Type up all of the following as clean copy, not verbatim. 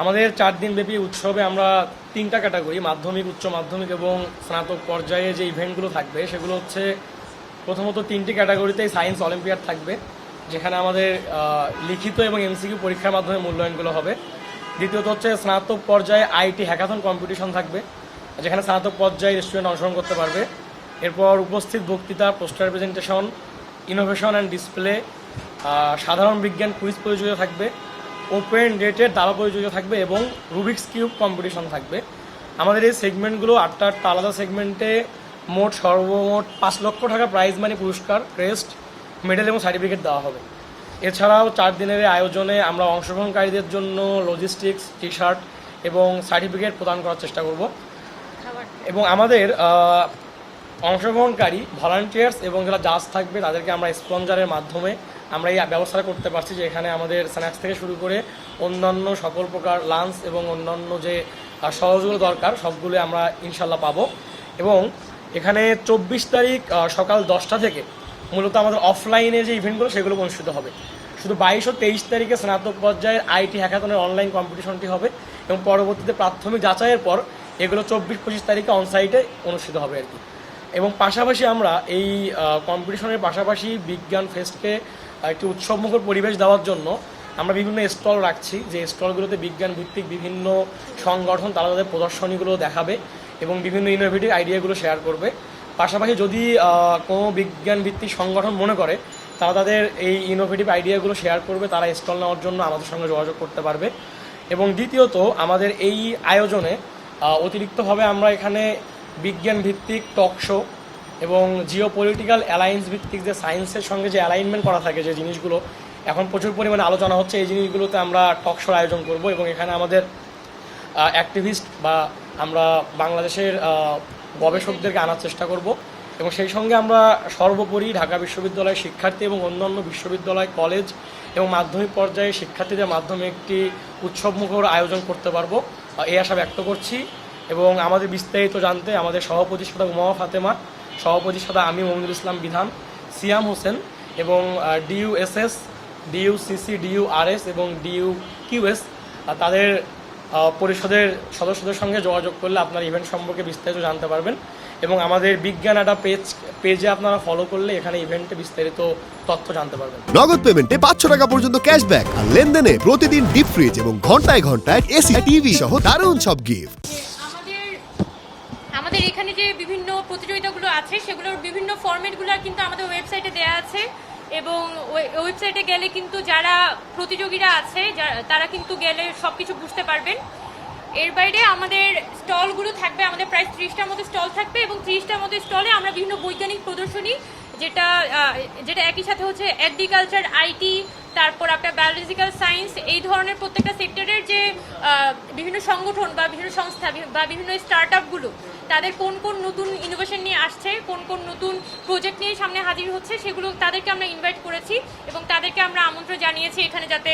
আমাদের 4 দিনব্যাপী উৎসবে আমরা 3টা ক্যাটাগরি মাধ্যমিক, উচ্চ মাধ্যমিক এবং স্নাতক পর্যায়ে যে ইভেন্টগুলো থাকবে সেগুলো হচ্ছে প্রথমত 3টি ক্যাটাগরিতেই সায়েন্স অলিম্পিয়াড থাকবে, যেখানে আমাদের লিখিত এবং এমসিকিউ পরীক্ষার মাধ্যমে মূল্যায়নগুলো হবে। দ্বিতীয়ত হচ্ছে স্নাতক পর্যায়ে আইটি হ্যাকাথন কম্পিটিশন থাকবে, যেখানে স্নাতক পর্যায়ে স্টুডেন্ট অংশগ্রহণ করতে পারবে। এরপর উপস্থিত বক্তৃতা, poster presentation, innovation and display, সাধারণ বিজ্ঞান কুইজ প্রতিযোগিতা থাকবে, ওপেন ডেটের দাবা প্রতিযোগিতা থাকবে এবং রুবিক্স কিউব কম্পিটিশন থাকবে। আমাদের এই সেগমেন্টগুলো 8টা আলাদা সেগমেন্টে সর্বমোট 5 লক্ষ টাকা প্রাইজ মানি পুরস্কার, ক্রেস্ট, মেডেল এবং সার্টিফিকেট দেওয়া হবে। এছাড়াও 4 দিনের এই আয়োজনে আমরা অংশগ্রহণকারীদের জন্য লজিস্টিক্স, টি শার্ট এবং সার্টিফিকেট প্রদান করার চেষ্টা করব। এবং আমাদের অংশগ্রহণকারী ভলান্টিয়ার্স এবং যারা জাজ থাকবে তাদেরকে আমরা স্পন্সরের মাধ্যমে আমরা এই ব্যবস্থাটা করতে পারছি যে এখানে আমাদের স্ন্যাক্স থেকে শুরু করে অন্যান্য সকল প্রকার লাঞ্চ এবং অন্যান্য যে সহযোগিতা দরকার সবগুলো আমরা ইনশাল্লাহ পাবো। এবং এখানে 24 তারিখ সকাল 10টা থেকে মূলত আমাদের অফলাইনে যে ইভেন্টগুলো সেগুলো অনুষ্ঠিত হবে। শুধু 22 ও 23 তারিখে স্নাতক পর্যায়ের আইটি হ্যাকাথনের অনলাইন কম্পিটিশনটি হবে এবং পরবর্তীতে প্রাথমিক যাচাইয়ের পর এগুলো 24-25 তারিখে অনসাইটে অনুষ্ঠিত হবে আর কি। এবং পাশাপাশি আমরা এই কম্পিটিশনের পাশাপাশি বিজ্ঞান ফেস্টকে একটি উৎসবমুখর পরিবেশ দেওয়ার জন্য আমরা বিভিন্ন স্টল রাখছি, যে স্টলগুলোতে বিজ্ঞান ভিত্তিক বিভিন্ন সংগঠন তারা তাদের প্রদর্শনীগুলো দেখাবে এবং বিভিন্ন ইনোভেটিভ আইডিয়াগুলো শেয়ার করবে। পাশাপাশি যদি কোনো বিজ্ঞান ভিত্তিক সংগঠন মনে করে তারা তাদের এই ইনোভেটিভ আইডিয়াগুলো শেয়ার করবে, তারা স্টল নেওয়ার জন্য আমাদের সঙ্গে যোগাযোগ করতে পারবে। এবং দ্বিতীয়ত আমাদের এই আয়োজনে অতিরিক্তভাবে আমরা এখানে বিজ্ঞান ভিত্তিক টক শো এবং জিও পলিটিক্যাল অ্যালায়েন্স ভিত্তিক যে সায়েন্সের সঙ্গে যে অ্যালাইনমেন্ট করা থাকে যে জিনিসগুলো এখন প্রচুর পরিমাণে আলোচনা হচ্ছে, এই জিনিসগুলোতে আমরা টক শোর আয়োজন করব। এবং এখানে আমাদের অ্যাক্টিভিস্ট বা আমরা বাংলাদেশের গবেষকদেরকে আনার চেষ্টা করব। এবং সেই সঙ্গে আমরা সর্বোপরি ঢাকা বিশ্ববিদ্যালয়ের শিক্ষার্থী এবং অন্যান্য বিশ্ববিদ্যালয়, কলেজ এবং মাধ্যমিক পর্যায়ে শিক্ষার্থীদের মাধ্যমে একটি উৎসবমুখর আয়োজন করতে পারবো এই আশা ব্যক্ত করছি। এবং আমাদের বিস্তারিত জানতে আমাদের সহপ্রতিষ্ঠাতা উমামা ফাতেমা, সহপ্রতিষ্ঠাতা আমি মমিনুল ইসলাম বিধান, সিয়াম হোসেন এবং ডিইউএসএস, ডিইউসিসি, ডিইউআরএস এবং ডিইউকিউএস তাদের পরিষদের সদস্যদের সঙ্গে যোগাযোগ করলে আপনারা ইভেন্ট সম্পর্কে বিস্তারিত জানতে পারবেন। এবং আমাদের বিজ্ঞান আড্ডা পেজে আপনারা ফলো করলে এখানে ইভেন্টে বিস্তারিত তথ্য জানতে পারবেন। নগদ পেমেন্টে 500 টাকা পর্যন্ত ক্যাশব্যাক আর লেনদেনে প্রতিদিন ডিপ ফ্রিজ এবং ঘন্টায় ঘন্টায় এসি, টিভি সহ দারুণ সব গিফট। আমাদের এখানে যে বিভিন্ন প্রতিযোগিতাগুলো আছে সেগুলোর বিভিন্ন ফরম্যাটগুলো কিন্তু আমাদের ওয়েবসাইটে দেওয়া আছে এবং ওয়েবসাইটে গেলে কিন্তু যারা প্রতিযোগীরা আছে তারা কিন্তু গেলে সব কিছু বুঝতে পারবেন। এর বাইরে আমাদের স্টলগুলো থাকবে, আমাদের প্রায় 30টার মতো স্টল থাকবে এবং 30টার মতো স্টলে আমরা বিভিন্ন বৈজ্ঞানিক প্রদর্শনী যেটা একই সাথে হচ্ছে এগ্রিকালচার, আইটি, তারপর আপনার বায়োলজিক্যাল সায়েন্স, এই ধরনের প্রত্যেকটা সেক্টরের যে বিভিন্ন সংগঠন বা বিভিন্ন সংস্থা বা বিভিন্ন স্টার্টআপগুলো তাদের কোন কোন নতুন ইনোভেশন নিয়ে আসছে, কোন কোন নতুন প্রজেক্ট নিয়ে সামনে হাজির হচ্ছে সেগুলো তাদেরকে আমরা ইনভাইট করেছি এবং তাদেরকে আমরা আমন্ত্রণ জানিয়েছি এখানে যাতে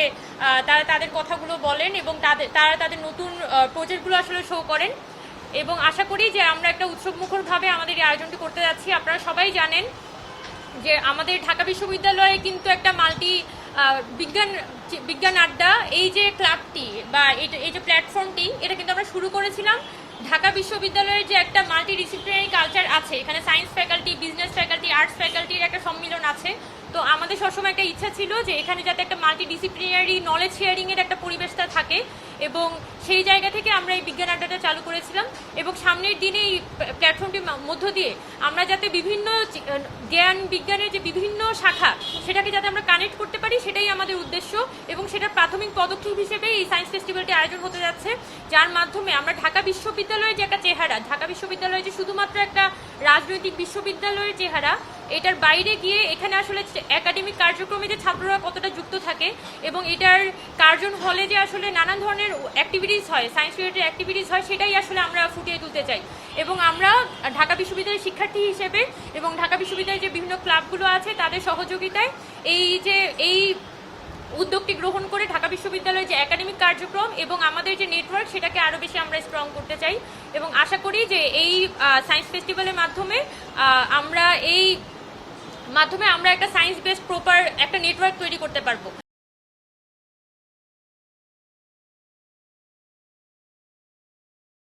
তারা তাদের কথাগুলো বলেন এবং তারা তাদের নতুন প্রজেক্টগুলো আসলে শো করেন। এবং আশা করি যে আমরা একটা উৎসবমুখরভাবে আমাদের এই আয়োজনটি করতে যাচ্ছি। আপনারা সবাই জানেন যে আমাদের ঢাকা বিশ্ববিদ্যালয়ে কিন্তু একটা মাল্টি বিজ্ঞান আড্ডা এই যে ক্লাবটি বা এই যে প্ল্যাটফর্মটি এটা কিন্তু আমরা শুরু করেছিলাম ঢাকা বিশ্ববিদ্যালয়ের যে একটা মাল্টি ডিসিপ্লিনারি কালচার আছে, এখানে science faculty, business faculty, arts ফ্যাকাল্টির একটা সম্মিলন আছে। তো আমাদের সবসময় একটা ইচ্ছা ছিল যে এখানে যাতে একটা মাল্টি ডিসিপ্লিনারি নলেজ শেয়ারিংয়ের একটা পরিবেশটা থাকে এবং সেই জায়গা থেকে আমরা এই বিজ্ঞান আড্ডাটা চালু করেছিলাম। এবং সামনের দিনে এই প্ল্যাটফর্মটির মধ্য দিয়ে আমরা যাতে বিভিন্ন জ্ঞান বিজ্ঞানের যে বিভিন্ন শাখা সেটাকে যাতে আমরা কানেক্ট করতে পারি সেটাই আমাদের উদ্দেশ্য। এবং সেটার প্রাথমিক পদক্ষেপ হিসেবে এই সায়েন্স ফেস্টিভ্যালটি আয়োজন হতে যাচ্ছে, যার মাধ্যমে আমরা ঢাকা বিশ্ববিদ্যালয়ের যে একটা চেহারা, ঢাকা বিশ্ববিদ্যালয় যে শুধুমাত্র একটা রাজনৈতিক বিশ্ববিদ্যালয়ের চেহারা, এটার বাইরে গিয়ে এখানে আসলে একাডেমিক কার্যক্রমে যে ছাত্ররা কতটা যুক্ত থাকে এবং এটার কার্জন হলে যে আসলে নানান ধরনের অ্যাক্টিভিটিস হয়, সায়েন্স রিলেটেড অ্যাক্টিভিটিস হয়, সেটাই আসলে আমরা ফুটিয়ে তুলতে চাই। এবং আমরা ঢাকা বিশ্ববিদ্যালয়ের শিক্ষার্থী হিসেবে এবং ঢাকা বিশ্ববিদ্যালয়ের যে বিভিন্ন ক্লাবগুলো আছে তাদের সহযোগিতায় এই উদ্যোগটি গ্রহণ করে ঢাকা বিশ্ববিদ্যালয়ের যে একাডেমিক কার্যক্রম এবং আমাদের যে নেটওয়ার্ক সেটাকে আরও বেশি আমরা স্ট্রং করতে চাই। এবং আশা করি যে এই সায়েন্স ফেস্টিভ্যালের মাধ্যমে আমরা একটা সায়েন্স বেসড প্রপার একটা নেটওয়ার্ক তৈরি করতে পারবো।